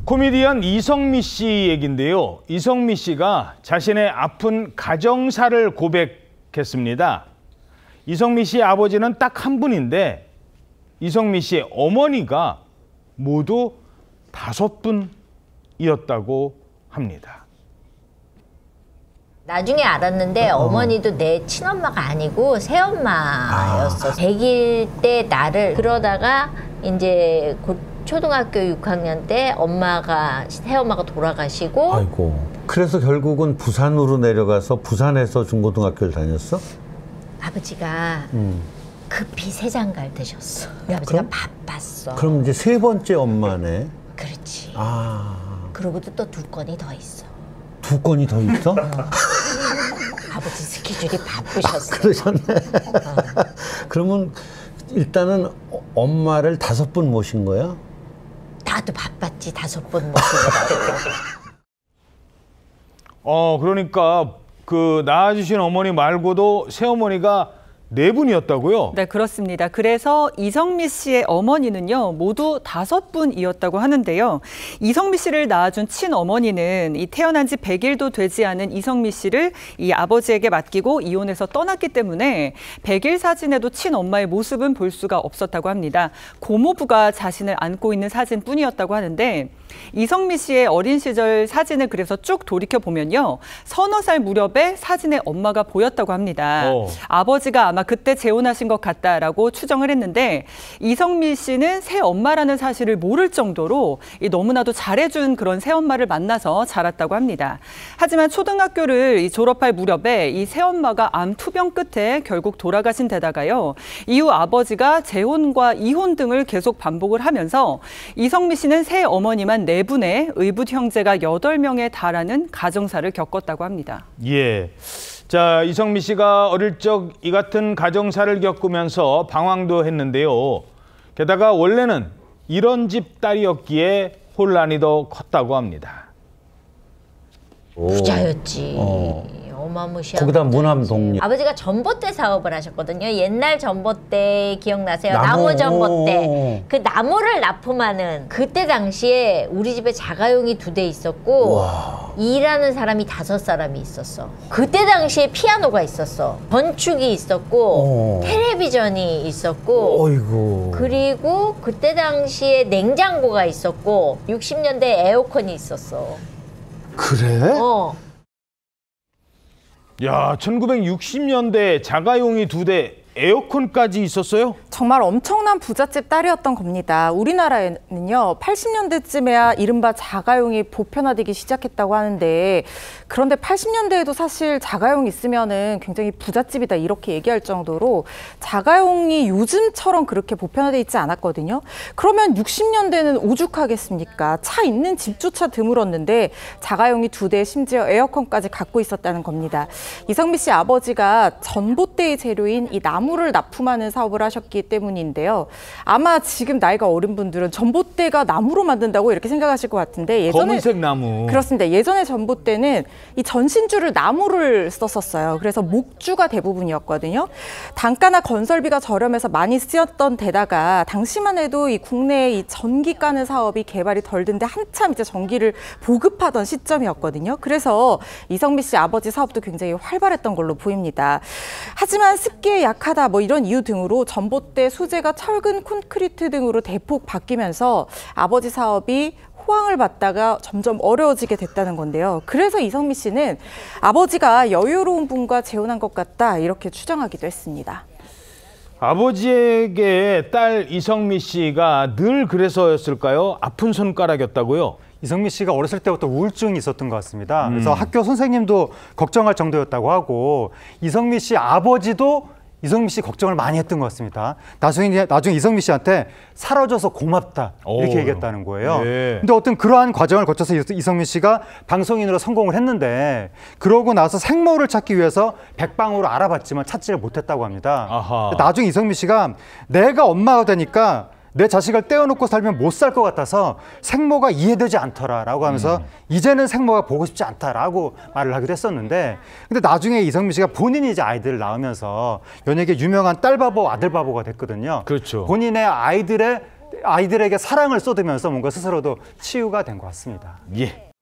코미디언 이성미 씨 얘긴데요. 이성미 씨가 자신의 아픈 가정사를 고백했습니다. 이성미 씨의 아버지는 딱 한 분인데 이성미 씨의 어머니가 모두 5분이었다고 합니다. 나중에 알았는데 어머니도 내 친엄마가 아니고 새엄마였어. 100일 때 나를 그러다가 이제 곧 초등학교 6학년 때 새엄마가 돌아가시고. 아이고. 그래서 결국은 부산으로 내려가서 부산에서 중고등학교를 다녔어? 아버지가 급히 새장갈 드셨어. 우리 아버지가 바빴어. 그럼 이제 3번째 엄마네. 그렇지. 그러고도 또 2건이 더 있어. 2건이 더 있어? 아버지 스케줄이 바쁘셨어. 그러셨네. 그러면 일단은 엄마를 5번 모신 거야? 나도 바빴지. 5번 모시더라고. 그러니까 그 낳아주신 어머니 말고도 새어머니가 4분이었다고요? 네, 그렇습니다. 그래서 이성미 씨의 어머니는요, 모두 5분이었다고 하는데요. 이성미 씨를 낳아준 친어머니는 이 태어난 지 100일도 되지 않은 이성미 씨를 이 아버지에게 맡기고 이혼해서 떠났기 때문에 100일 사진에도 친엄마의 모습은 볼 수가 없었다고 합니다. 고모부가 자신을 안고 있는 사진뿐이었다고 하는데 이성미 씨의 어린 시절 사진을 그래서 쭉 돌이켜보면요. 서너 살 무렵에 사진에 엄마가 보였다고 합니다. 아버지가 아마 그때 재혼하신 것 같다라고 추정을 했는데 이성미 씨는 새엄마라는 사실을 모를 정도로 너무나도 잘해준 그런 새엄마를 만나서 자랐다고 합니다. 하지만 초등학교를 졸업할 무렵에 이 새엄마가 암 투병 끝에 결국 돌아가신 데다가요. 이후 아버지가 재혼과 이혼 등을 계속 반복을 하면서 이성미 씨는 새어머니만 4분에 의붓 형제가 8명에 달하는 가정사를 겪었다고 합니다. 예. 자, 이성미 씨가 어릴 적 이 같은 가정사를 겪으면서 방황도 했는데요. 게다가 원래는 이런 집 딸이었기에 혼란이 더 컸다고 합니다. 부자였지. 어마무시한. 거기다 무남동녀. 아버지가 전봇대 사업을 하셨거든요. 옛날 전봇대 기억나세요? 나무 전봇대. 그 나무를 납품하는. 그때 당시에 우리 집에 자가용이 2대 있었고 일하는 사람이 5사람이 있었어. 그때 당시에 피아노가 있었어. 건축이 있었고 텔레비전이 있었고 어이구. 그리고 그때 당시에 냉장고가 있었고 60년대 에어컨이 있었어. 그래? 야, 1960년대 자가용이 2대, 에어컨까지 있었어요? 정말 엄청난 부잣집 딸이었던 겁니다. 우리나라에는요, 80년대쯤에야 이른바 자가용이 보편화되기 시작했다고 하는데, 그런데 80년대에도 사실 자가용이 있으면은 굉장히 부잣집이다 이렇게 얘기할 정도로 자가용이 요즘처럼 그렇게 보편화돼 있지 않았거든요. 그러면 60년대는 오죽하겠습니까? 차 있는 집조차 드물었는데 자가용이 2대, 심지어 에어컨까지 갖고 있었다는 겁니다. 이성미 씨 아버지가 전봇대의 재료인 이 나무를 납품하는 사업을 하셨기 때문인데요. 아마 지금 나이가 어린 분들은 전봇대가 나무로 만든다고 이렇게 생각하실 것 같은데 예전에 검은색 나무. 그렇습니다. 예전에 전봇대는 이 전신줄을 나무를 썼었어요. 그래서 목주가 대부분이었거든요. 단가나 건설비가 저렴해서 많이 쓰였던 데다가 당시만 해도 이 국내에 이 전기 까는 사업이 개발이 덜 된데 한참 이제 전기를 보급하던 시점이었거든요. 그래서 이성미 씨 아버지 사업도 굉장히 활발했던 걸로 보입니다. 하지만 습기에 약하다 뭐 이런 이유 등으로 전봇대 소재가 철근 콘크리트 등으로 대폭 바뀌면서 아버지 사업이 호황을 받다가 점점 어려워지게 됐다는 건데요. 그래서 이성미 씨는 아버지가 여유로운 분과 재혼한 것 같다 이렇게 추정하기도 했습니다. 아버지에게 딸 이성미 씨가 늘 그래서였을까요? 아픈 손가락이었다고요? 이성미 씨가 어렸을 때부터 우울증이 있었던 것 같습니다. 그래서 학교 선생님도 걱정할 정도였다고 하고 이성미 씨 아버지도 이성미 씨 걱정을 많이 했던 것 같습니다. 나중에 이성미 씨한테 사라져서 고맙다 이렇게 얘기했다는 거예요. 네. 근데 어떤 그러한 과정을 거쳐서 이성미 씨가 방송인으로 성공을 했는데 그러고 나서 생모를 찾기 위해서 백방으로 알아봤지만 찾지를 못했다고 합니다. 나중에 이성미 씨가 내가 엄마가 되니까 내 자식을 떼어놓고 살면 못 살 것 같아서 생모가 이해되지 않더라라고 하면서 이제는 생모가 보고 싶지 않다라고 말을 하기도 했었는데 근데 나중에 이성미 씨가 본인이 이제 아이들을 낳으면서 연예계 유명한 딸 바보 아들 바보가 됐거든요. 그렇죠. 본인의 아이들의 아이들에게 사랑을 쏟으면서 뭔가 스스로도 치유가 된 것 같습니다. 예.